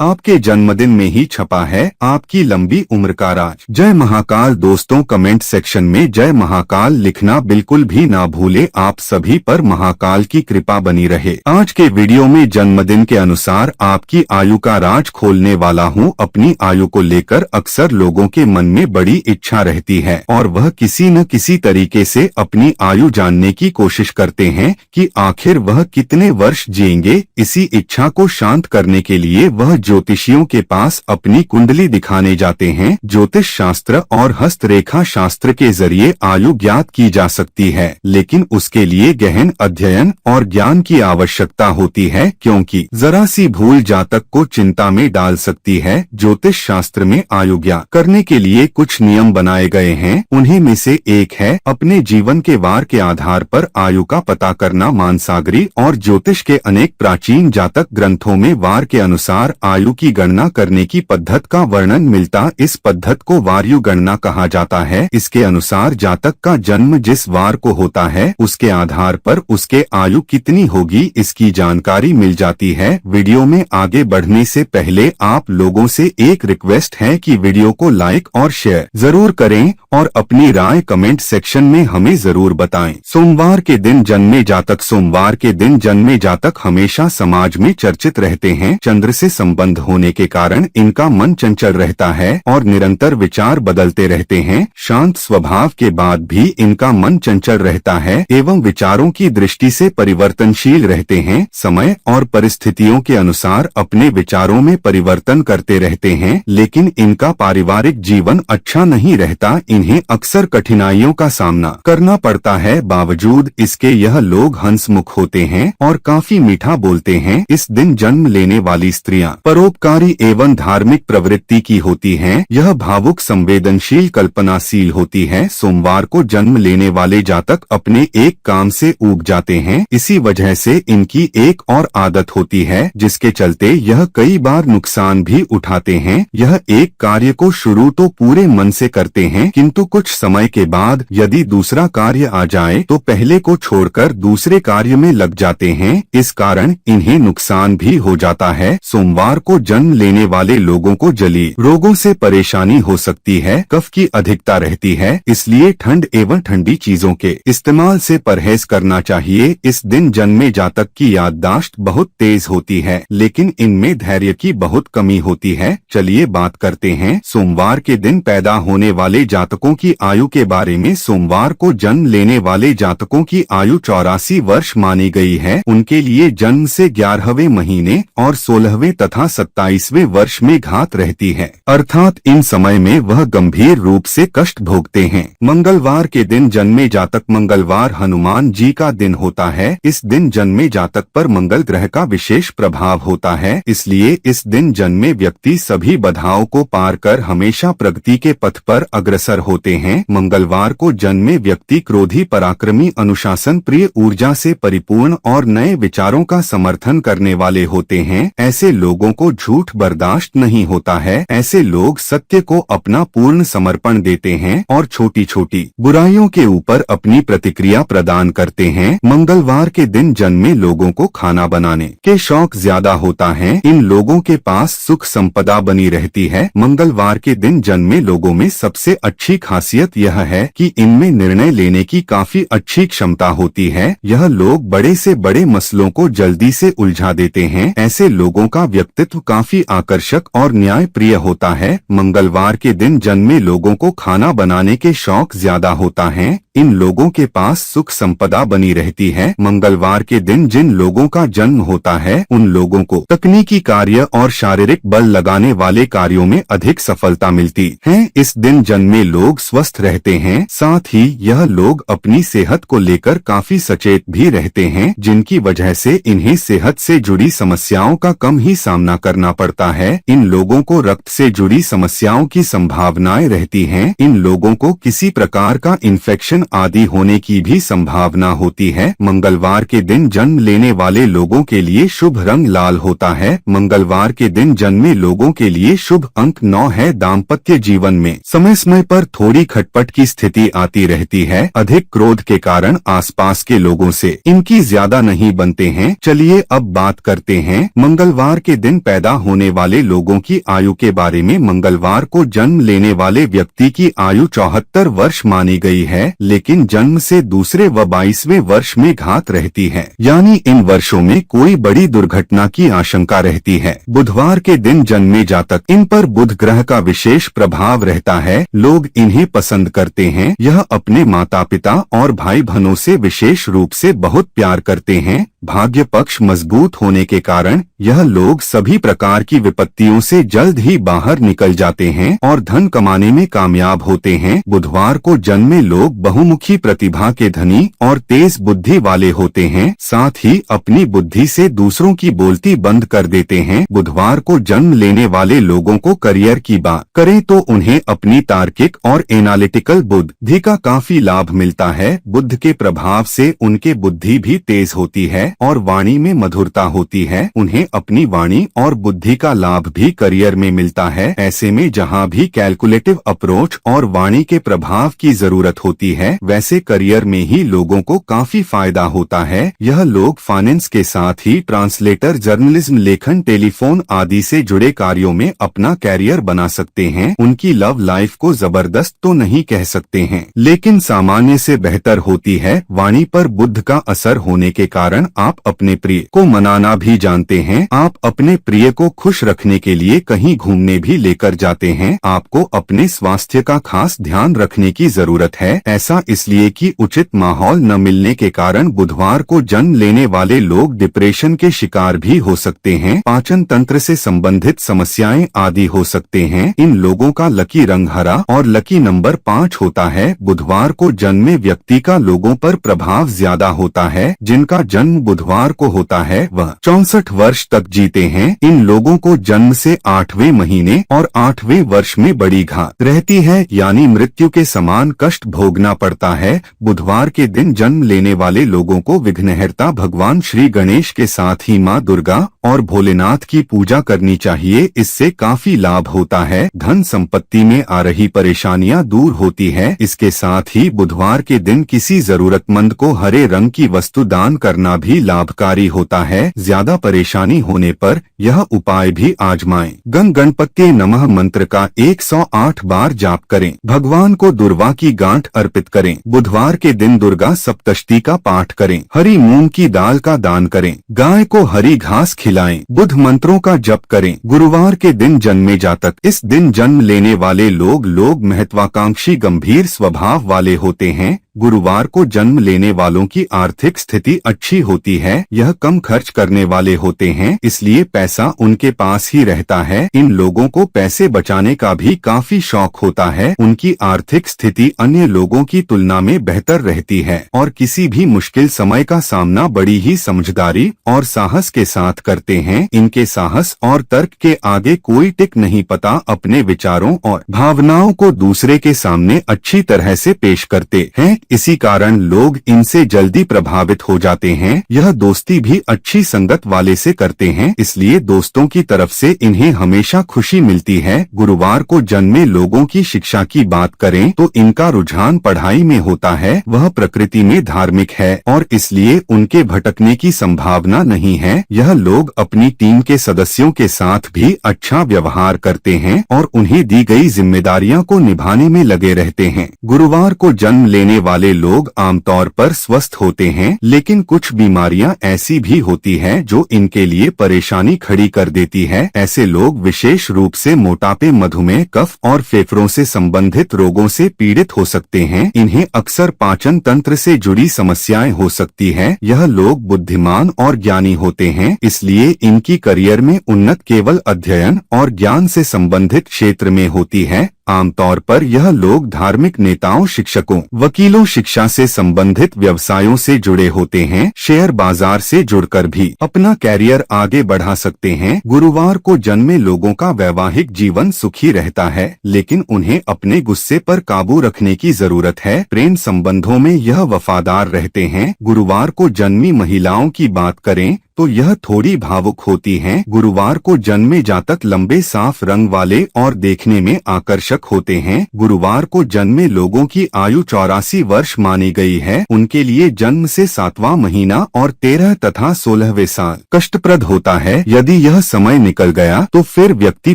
आपके जन्मदिन में ही छपा है आपकी लंबी उम्र का राज। जय महाकाल। दोस्तों, कमेंट सेक्शन में जय महाकाल लिखना बिल्कुल भी ना भूले। आप सभी पर महाकाल की कृपा बनी रहे। आज के वीडियो में जन्मदिन के अनुसार आपकी आयु का राज खोलने वाला हूँ। अपनी आयु को लेकर अक्सर लोगों के मन में बड़ी इच्छा रहती है और वह किसी न किसी तरीके से अपनी आयु जानने की कोशिश करते हैं कि आखिर वह कितने वर्ष जिएंगे। इसी इच्छा को शांत करने के लिए वह ज्योतिषियों के पास अपनी कुंडली दिखाने जाते हैं। ज्योतिष शास्त्र और हस्तरेखा शास्त्र के जरिए आयु ज्ञात की जा सकती है, लेकिन उसके लिए गहन अध्ययन और ज्ञान की आवश्यकता होती है, क्योंकि जरा सी भूल जातक को चिंता में डाल सकती है। ज्योतिष शास्त्र में आयु ज्ञात करने के लिए कुछ नियम बनाए गए हैं। उन्हीं में से एक है अपने जीवन के वार के आधार पर आयु का पता करना। मानसागरी और ज्योतिष के अनेक प्राचीन जातक ग्रंथों में वार के अनुसार आयु की गणना करने की पद्धत का वर्णन मिलता। इस पद्धत को वार्यु गणना कहा जाता है। इसके अनुसार जातक का जन्म जिस वार को होता है उसके आधार पर उसके आयु कितनी होगी इसकी जानकारी मिल जाती है। वीडियो में आगे बढ़ने से पहले आप लोगों से एक रिक्वेस्ट है कि वीडियो को लाइक और शेयर जरूर करें और अपनी राय कमेंट सेक्शन में हमें जरूर बताएं। सोमवार के दिन जन्मे जातक। सोमवार के दिन जन्मे जातक हमेशा समाज में चर्चित रहते हैं। चंद्र से संबंध होने के कारण इनका मन चंचल रहता है और निरंतर विचार बदलते रहते हैं। शांत स्वभाव के बाद भी इनका मन चंचल रहता है एवं विचारों की दृष्टि से परिवर्तनशील रहते हैं। समय और परिस्थितियों के अनुसार अपने विचारों में परिवर्तन करते रहते हैं, लेकिन इनका पारिवारिक जीवन अच्छा नहीं रहता। इन्हें अक्सर कठिनाइयों का सामना करना पड़ता है। बावजूद इसके यह लोग हंसमुख होते हैं और काफी मीठा बोलते हैं। इस दिन जन्म लेने वाली स्त्रियां परोपकारी एवं धार्मिक प्रवृत्ति की होती हैं। यह भावुक, संवेदनशील, कल्पनाशील होती है। सोमवार को जन्म लेने वाले जातक अपने एक काम से ऊब जाते हैं। इसी वजह से इनकी एक और आदत होती है जिसके चलते यह कई बार नुकसान भी उठाते हैं। यह एक कार्य को शुरू तो पूरे मन से करते हैं, किंतु कुछ समय के बाद यदि दूसरा कार्य आ जाए तो पहले को छोड़कर दूसरे कार्य में लग जाते हैं। इस कारण इन्हें नुकसान भी हो जाता है। सोमवार को जन्म लेने वाले लोगों को जलीय रोगों से परेशानी हो सकती है। कफ की अधिकता रहती है, इसलिए ठंड एवं ठंडी चीजों के इस्तेमाल से परहेज करना चाहिए। इस दिन जन्मे जातक की याददाश्त बहुत तेज होती है, लेकिन इनमें धैर्य की बहुत कमी होती है। चलिए बात करते हैं सोमवार के दिन पैदा होने वाले जातकों की आयु के बारे में। सोमवार को जन्म लेने वाले जातकों की आयु 84 वर्ष मानी गई है। उनके लिए जन्म से 11वें महीने और 16वें तथा 27वें वर्ष में घात रहती है, अर्थात इन समय में वह गंभीर रूप से कष्ट भोगते हैं। मंगलवार के दिन जन्मे जातक। मंगलवार हनुमान जी का दिन होता है। इस दिन जन्मे जातक पर मंगल ग्रह का विशेष प्रभाव होता है, इसलिए इस दिन जन्मे व्यक्ति सभी बाधाओं को पार कर हमेशा प्रगति के पथ पर अग्रसर होते हैं। मंगलवार को जन्मे व्यक्ति क्रोधी, पराक्रमी, अनुशासन प्रिय, ऊर्जा से परिपूर्ण और नए विचारों का समर्थन करने वाले होते हैं। ऐसे लोगों को झूठ बर्दाश्त नहीं होता है। ऐसे लोग सत्य को अपना पूर्ण समर्पण देते हैं और छोटी छोटी बुराइयों के ऊपर अपनी प्रतिक्रिया प्रदान करते हैं। मंगलवार के दिन जन्मे लोगों को खाना बनाने के शौक ज्यादा होता है। इन लोगों के पास सुख संपदा बनी रहती है। मंगलवार के दिन जन्मे लोगों में सबसे अच्छी खासियत यह है कि इनमें निर्णय लेने की काफी अच्छी क्षमता होती है। यह लोग बड़े से बड़े मसलों को जल्दी से उलझा देते हैं। ऐसे लोगों का व्यक्तित्व काफी आकर्षक और न्याय प्रिय होता है। मंगलवार के दिन जन्मे लोगों को खाना बनाने के शौक ज्यादा होता है। इन लोगों के पास सुख संपदा बनी रहती है। मंगलवार के दिन जिन लोगों का जन्म होता है उन लोगों को तकनीकी कार्य और शारीरिक बल लगाने वाले कार्यों में अधिक सफलता मिलती है। इस दिन जन्मे लोग स्वस्थ रहते हैं, साथ ही यह लोग अपनी सेहत को लेकर काफी सचेत भी रहते हैं, जिनकी वजह से इन्हें सेहत से जुड़ी समस्याओं का कम ही सामना करना पड़ता है। इन लोगों को रक्त से जुड़ी समस्याओं की संभावनाएं रहती हैं। इन लोगों को किसी प्रकार का इन्फेक्शन आदि होने की भी संभावना होती है। मंगलवार के दिन जन्म लेने वाले लोगों के लिए शुभ रंग लाल होता है। मंगलवार के दिन जन्मे लोगों के लिए शुभ अंक 9 है। दाम्पत्य जीवन में समय समय पर थोड़ी खटपट की स्थिति आती रहती है। अधिक क्रोध के कारण आसपास के लोगों से इनकी ज्यादा नहीं बनते हैं। चलिए अब बात करते हैं मंगलवार के दिन पैदा होने वाले लोगों की आयु के बारे में मंगलवार को जन्म लेने वाले व्यक्ति की आयु 74 वर्ष मानी गई है, लेकिन जन्म से दूसरे व 22वें वर्ष में घात रहती है, यानी इन वर्षों में कोई बड़ी दुर्घटना की आशंका रहती है। बुधवार के दिन जन्मे जातक, इन पर बुध ग्रह का विशेष प्रभाव रहता है। लोग इन्हें पसंद करते हैं। यह अपने माता पिता और भाई बहनों से विशेष रूप से बहुत प्यार करते हैं। भाग्य पक्ष मजबूत होने के कारण यह लोग सभी प्रकार की विपत्तियों से जल्द ही बाहर निकल जाते हैं और धन कमाने में कामयाब होते हैं। बुधवार को जन्मे लोग बहुमुखी प्रतिभा के धनी और तेज बुद्धि वाले होते हैं, साथ ही अपनी बुद्धि से दूसरों की बोलती बंद कर देते हैं। बुधवार को जन्म लेने वाले लोगों को करियर की बात करें तो उन्हें अपनी तार्किक और एनालिटिकल बुद्धि का काफी लाभ मिलता है। बुध के प्रभाव से उनके बुद्धि भी तेज होती है और वाणी में मधुरता होती है। उन्हें अपनी वाणी और बुद्धि का लाभ भी करियर में मिलता है। ऐसे में जहां भी कैलकुलेटिव अप्रोच और वाणी के प्रभाव की जरूरत होती है, वैसे करियर में ही लोगों को काफी फायदा होता है। यह लोग फाइनेंस के साथ ही ट्रांसलेटर, जर्नलिज्म, लेखन, टेलीफोन आदि से जुड़े कार्यों में अपना कैरियर बना सकते हैं। उनकी लव लाइफ को जबरदस्त तो नहीं कह सकते हैं, लेकिन सामान्य से बेहतर होती है। वाणी पर बुध का असर होने के कारण आप अपने प्रिय को मनाना भी जानते हैं। आप अपने प्रिय को खुश रखने के लिए कहीं घूमने भी लेकर जाते हैं। आपको अपने स्वास्थ्य का खास ध्यान रखने की जरूरत है। ऐसा इसलिए कि उचित माहौल न मिलने के कारण बुधवार को जन्म लेने वाले लोग डिप्रेशन के शिकार भी हो सकते हैं। पाचन तंत्र से संबंधित समस्याएं आदि हो सकते हैं। इन लोगों का लकी रंग हरा और लकी नंबर 5 होता है। बुधवार को जन्मे व्यक्ति का लोगों पर प्रभाव ज्यादा होता है। जिनका जन्म बुधवार को होता है वह 64 वर्ष तक जीते हैं। इन लोगों को जन्म से 8वें महीने और 8वें वर्ष में बड़ी घात रहती है, यानी मृत्यु के समान कष्ट भोगना पड़ता है। बुधवार के दिन जन्म लेने वाले लोगों को विघ्नहर्ता भगवान श्री गणेश के साथ ही मां दुर्गा और भोलेनाथ की पूजा करनी चाहिए। इससे काफी लाभ होता है। धन संपत्ति में आ रही परेशानियां दूर होती है। इसके साथ ही बुधवार के दिन किसी जरूरतमंद को हरे रंग की वस्तु दान करना भी लाभकारी होता है। ज्यादा परेशानी होने पर यह उपाय भी आजमाएं। गं गणपत्ये नमः मंत्र का 108 बार जाप करें। भगवान को दुर्वा की गांठ अर्पित करें। बुधवार के दिन दुर्गा सप्तशती का पाठ करें। हरी मूंग की दाल का दान करें। गाय को हरी घास खिलाएं। बुध मंत्रों का जप करें। गुरुवार के दिन जन्मे जातक, इस दिन जन्म लेने वाले लोग महत्वाकांक्षी, गंभीर स्वभाव वाले होते हैं। गुरुवार को जन्म लेने वालों की आर्थिक स्थिति अच्छी होती है। यह कम खर्च करने वाले होते हैं, इसलिए पैसा उनके पास ही रहता है। इन लोगों को पैसे बचाने का भी काफी शौक होता है। उनकी आर्थिक स्थिति अन्य लोगों की तुलना में बेहतर रहती है और किसी भी मुश्किल समय का सामना बड़ी ही समझदारी और साहस के साथ करते हैं। इनके साहस और तर्क के आगे कोई टिक नहीं पाता। अपने विचारों और भावनाओं को दूसरे के सामने अच्छी तरह से पेश करते हैं। इसी कारण लोग इनसे जल्दी प्रभावित हो जाते हैं। यह दोस्ती भी अच्छी संगत वाले से करते हैं, इसलिए दोस्तों की तरफ से इन्हें हमेशा खुशी मिलती है। गुरुवार को जन्मे लोगों की शिक्षा की बात करें तो इनका रुझान पढ़ाई में होता है। वह प्रकृति में धार्मिक है और इसलिए उनके भटकने की संभावना नहीं है। यह लोग अपनी टीम के सदस्यों के साथ भी अच्छा व्यवहार करते हैं और उन्हें दी गई जिम्मेदारियों को निभाने में लगे रहते हैं। गुरुवार को जन्म लेने वाले लोग आमतौर पर स्वस्थ होते हैं, लेकिन कुछ बीमारियां ऐसी भी होती हैं जो इनके लिए परेशानी खड़ी कर देती है। ऐसे लोग विशेष रूप से मोटापे, मधुमेह, कफ और फेफड़ों से संबंधित रोगों से पीड़ित हो सकते हैं। इन्हें अक्सर पाचन तंत्र से जुड़ी समस्याएं हो सकती है। यह लोग बुद्धिमान और ज्ञानी होते हैं, इसलिए इनकी करियर में उन्नत केवल अध्ययन और ज्ञान से संबंधित क्षेत्र में होती है। आमतौर पर यह लोग धार्मिक नेताओं, शिक्षकों, वकीलों, शिक्षा से संबंधित व्यवसायों से जुड़े होते हैं। शेयर बाजार से जुड़कर भी अपना कैरियर आगे बढ़ा सकते हैं। गुरुवार को जन्मे लोगों का वैवाहिक जीवन सुखी रहता है, लेकिन उन्हें अपने गुस्से पर काबू रखने की जरूरत है। प्रेम संबंधों में यह वफादार रहते हैं। गुरुवार को जन्मी महिलाओं की बात करें तो यह थोड़ी भावुक होती हैं। गुरुवार को जन्मे जातक लंबे साफ रंग वाले और देखने में आकर्षक होते हैं। गुरुवार को जन्मे लोगों की आयु 84 वर्ष मानी गई है। उनके लिए जन्म से 7वां महीना और 13 तथा 16वें साल कष्टप्रद होता है। यदि यह समय निकल गया तो फिर व्यक्ति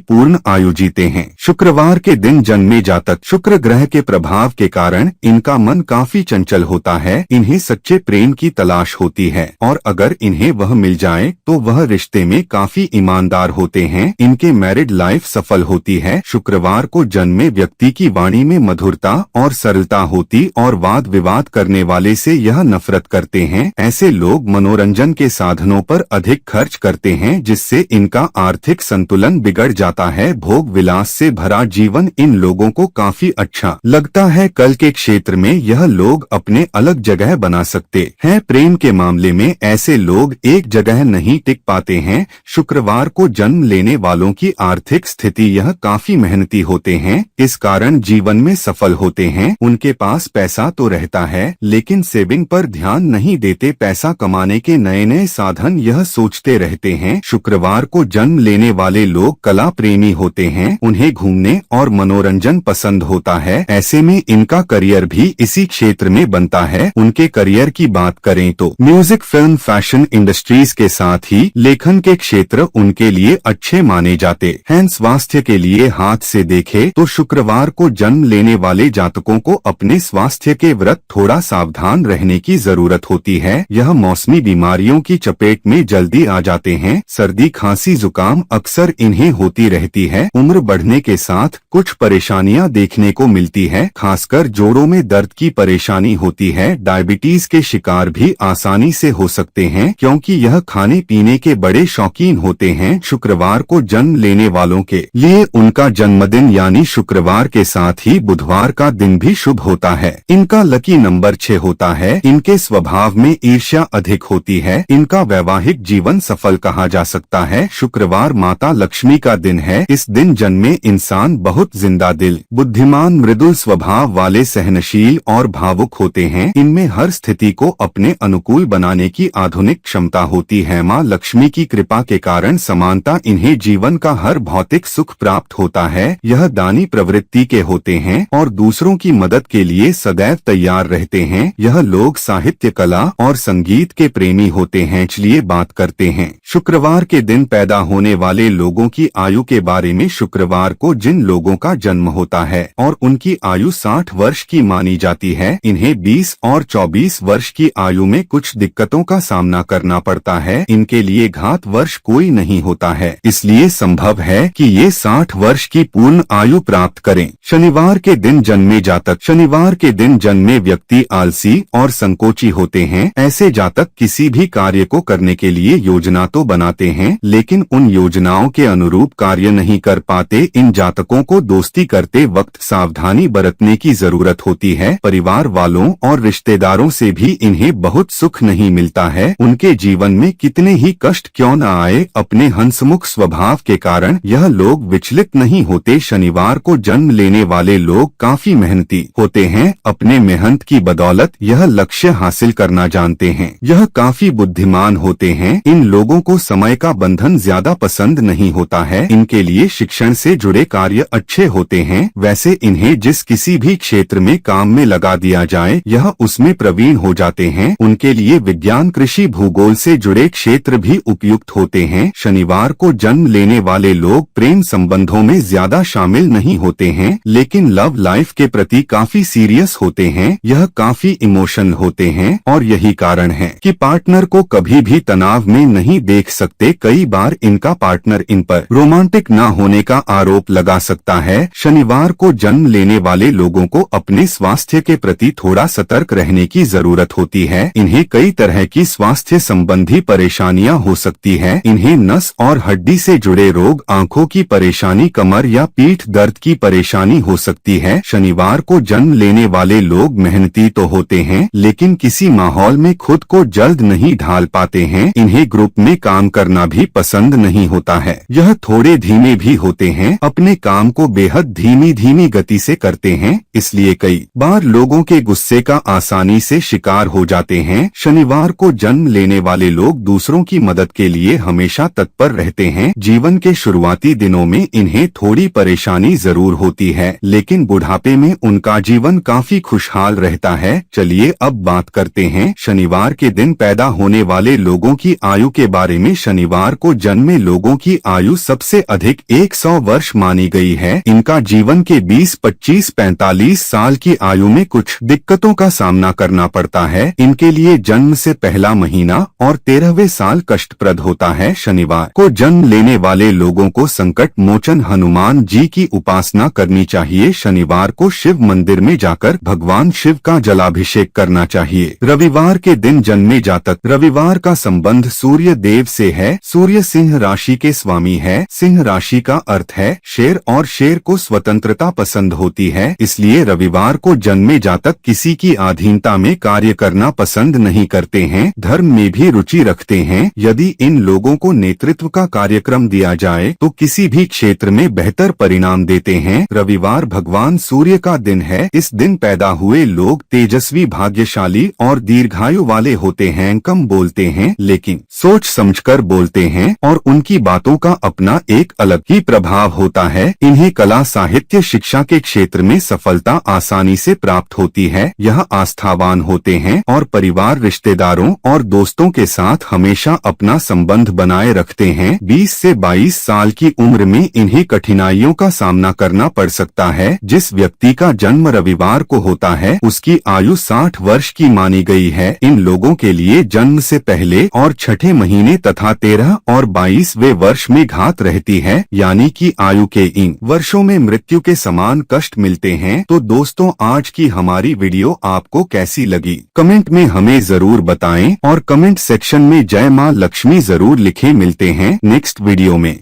पूर्ण आयु जीते हैं। शुक्रवार के दिन जन्मे जातक शुक्र ग्रह के प्रभाव के कारण इनका मन काफी चंचल होता है। इन्हें सच्चे प्रेम की तलाश होती है और अगर इन्हें वह मिल जाए तो वह रिश्ते में काफी ईमानदार होते हैं। इनके मैरिड लाइफ सफल होती है। शुक्रवार को जन्मे व्यक्ति की वाणी में मधुरता और सरलता होती और वाद विवाद करने वाले से यह नफरत करते हैं। ऐसे लोग मनोरंजन के साधनों पर अधिक खर्च करते हैं जिससे इनका आर्थिक संतुलन बिगड़ जाता है। भोग विलास से भरा जीवन इन लोगों को काफी अच्छा लगता है। कल के क्षेत्र में यह लोग अपने अलग जगह बना सकते हैं। प्रेम के मामले में ऐसे लोग एक जगह नहीं टिक पाते हैं। शुक्रवार को जन्म लेने वालों की आर्थिक स्थिति यह काफी मेहनती होते हैं, इस कारण जीवन में सफल होते हैं। उनके पास पैसा तो रहता है लेकिन सेविंग पर ध्यान नहीं देते। पैसा कमाने के नए नए साधन यह सोचते रहते हैं। शुक्रवार को जन्म लेने वाले लोग कला प्रेमी होते हैं। उन्हें घूमने और मनोरंजन पसंद होता है। ऐसे में इनका करियर भी इसी क्षेत्र में बनता है। उनके करियर की बात करें तो म्यूजिक, फिल्म, फैशन इंडस्ट्रीज के साथ ही लेखन के क्षेत्र उनके लिए अच्छे माने जाते हैं। स्वास्थ्य के लिए हाथ से देखे तो शुक्रवार को जन्म लेने वाले जातकों को अपने स्वास्थ्य के व्रत थोड़ा सावधान रहने की जरूरत होती है। यह मौसमी बीमारियों की चपेट में जल्दी आ जाते हैं। सर्दी, खांसी, जुकाम अक्सर इन्हें होती रहती है। उम्र बढ़ने के साथ कुछ परेशानियां देखने को मिलती है, खासकर जोड़ों में दर्द की परेशानी होती है। डायबिटीज के शिकार भी आसानी से हो सकते हैं क्योंकि यह खाने पीने के बड़े शौकीन होते हैं। शुक्रवार को जन्म लेने वालों के लिए उनका जन्मदिन यानी शुक्रवार के साथ ही बुधवार का दिन भी शुभ होता है। इनका लकी नंबर 6 होता है। इनके स्वभाव में ईर्ष्या अधिक होती है। इनका वैवाहिक जीवन सफल कहा जा सकता है। शुक्रवार माता लक्ष्मी का दिन है। इस दिन जन्मे इंसान बहुत जिंदा दिल, बुद्धिमान, मृदुल स्वभाव वाले, सहनशील और भावुक होते हैं। इनमें हर स्थिति को अपने अनुकूल बनाने की आधुनिक क्षमता होती है। माँ लक्ष्मी की कृपा के कारण समानता इन्हें जीवन का हर भौतिक सुख प्राप्त होता है। यह दानी प्रवृत्ति के होते हैं और दूसरों की मदद के लिए सदैव तैयार रहते हैं। यह लोग साहित्य, कला और संगीत के प्रेमी होते हैं। चलिए बात करते हैं शुक्रवार के दिन पैदा होने वाले लोगों की आयु के बारे में। शुक्रवार को जिन लोगों का जन्म होता है और उनकी आयु 60 वर्ष की मानी जाती है, इन्हें 20 और 24 वर्ष की आयु में कुछ दिक्कतों का सामना करना पड़ता है। इनके लिए घात वर्ष कोई नहीं होता है, इसलिए संभव है कि ये 60 वर्ष की पूर्ण आयु प्राप्त करें। शनिवार के दिन जन्मे जातक शनिवार के दिन जन्मे व्यक्ति आलसी और संकोची होते हैं। ऐसे जातक किसी भी कार्य को करने के लिए योजना तो बनाते हैं लेकिन उन योजनाओं के अनुरूप कार्य नहीं कर पाते। इन जातकों को दोस्ती करते वक्त सावधानी बरतने की जरूरत होती है। परिवार वालों और रिश्तेदारों से भी इन्हें बहुत सुख नहीं मिलता है। उनके जीवन में कितने ही कष्ट क्यों न आए, अपने हंसमुख स्वभाव के कारण यह लोग विचलित नहीं होते। शनिवार को जन्म लेने वाले लोग काफी मेहनती होते हैं। अपने मेहनत की बदौलत यह लक्ष्य हासिल करना जानते हैं। यह काफी बुद्धिमान होते हैं। इन लोगों को समय का बंधन ज्यादा पसंद नहीं होता है। इनके लिए शिक्षण से जुड़े कार्य अच्छे होते हैं। वैसे इन्हें जिस किसी भी क्षेत्र में काम में लगा दिया जाए यह उसमें प्रवीण हो जाते हैं। उनके लिए विज्ञान, कृषि, भूगोल से जुड़े क्षेत्र भी उपयुक्त होते हैं। शनिवार को जन्म लेने वाले लोग प्रेम संबंधों में ज्यादा शामिल नहीं होते हैं लेकिन लव लाइफ के प्रति काफी सीरियस होते हैं। यह काफी इमोशनल होते हैं और यही कारण है कि पार्टनर को कभी भी तनाव में नहीं देख सकते। कई बार इनका पार्टनर इन पर रोमांटिक न होने का आरोप लगा सकता है। शनिवार को जन्म लेने वाले लोगों को अपने स्वास्थ्य के प्रति थोड़ा सतर्क रहने की जरूरत होती है। इन्हें कई तरह की स्वास्थ्य संबंधी परेशानियां हो सकती है। इन्हें नस और हड्डी से जुड़े रोग, आंखों की परेशानी, कमर या पीठ दर्द की परेशानी हो सकती है। शनिवार को जन्म लेने वाले लोग मेहनती तो होते हैं लेकिन किसी माहौल में खुद को जल्द नहीं ढाल पाते हैं। इन्हें ग्रुप में काम करना भी पसंद नहीं होता है। यह थोड़े धीमे भी होते हैं, अपने काम को बेहद धीमी धीमी गति से करते हैं, इसलिए कई बार लोगों के गुस्से का आसानी से शिकार हो जाते हैं। शनिवार को जन्म लेने वाले लोग लोग दूसरों की मदद के लिए हमेशा तत्पर रहते हैं। जीवन के शुरुआती दिनों में इन्हें थोड़ी परेशानी जरूर होती है, लेकिन बुढ़ापे में उनका जीवन काफी खुशहाल रहता है। चलिए अब बात करते हैं शनिवार के दिन पैदा होने वाले लोगों की आयु के बारे में। शनिवार को जन्मे लोगों की आयु सबसे अधिक 100 वर्ष मानी गई है। इनका जीवन के 20, 25, 45 साल की आयु में कुछ दिक्कतों का सामना करना पड़ता है। इनके लिए जन्म से पहला महीना और 13वें साल कष्टप्रद होता है। शनिवार को जन्म लेने वाले लोगों को संकट मोचन हनुमान जी की उपासना करनी चाहिए। शनिवार को शिव मंदिर में जाकर भगवान शिव का जलाभिषेक करना चाहिए। रविवार के दिन जन्मे जातक। रविवार का संबंध सूर्य देव से है। सूर्य सिंह राशि के स्वामी है। सिंह राशि का अर्थ है शेर, और शेर को स्वतंत्रता पसंद होती है। इसलिए रविवार को जन्मे जातक किसी की अधीनता में कार्य करना पसंद नहीं करते हैं। धर्म में भी रुचि रखते हैं। यदि इन लोगों को नेतृत्व का कार्यक्रम दिया जाए तो किसी भी क्षेत्र में बेहतर परिणाम देते हैं। रविवार भगवान सूर्य का दिन है। इस दिन पैदा हुए लोग तेजस्वी, भाग्यशाली और दीर्घायु वाले होते हैं। कम बोलते हैं लेकिन सोच समझकर बोलते हैं और उनकी बातों का अपना एक अलग ही प्रभाव होता है। इन्हें कला, साहित्य, शिक्षा के क्षेत्र में सफलता आसानी से प्राप्त होती है। यह आस्थावान होते हैं और परिवार, रिश्तेदारों और दोस्तों के साथ हमेशा अपना संबंध बनाए रखते हैं। 20 से 22 साल की उम्र में इन्हें कठिनाइयों का सामना करना पड़ सकता है। जिस व्यक्ति का जन्म रविवार को होता है उसकी आयु 60 वर्ष की मानी गई है। इन लोगों के लिए जन्म से पहले और छठे महीने तथा 13 और 22वें वर्ष में घात रहती है, यानी कि आयु के इन वर्षों में मृत्यु के समान कष्ट मिलते हैं। तो दोस्तों, आज की हमारी वीडियो आपको कैसी लगी कमेंट में हमें जरूर बताएं और कमेंट सेक्शन में जय मां लक्ष्मी जरूर लिखें। मिलते हैं नेक्स्ट वीडियो में।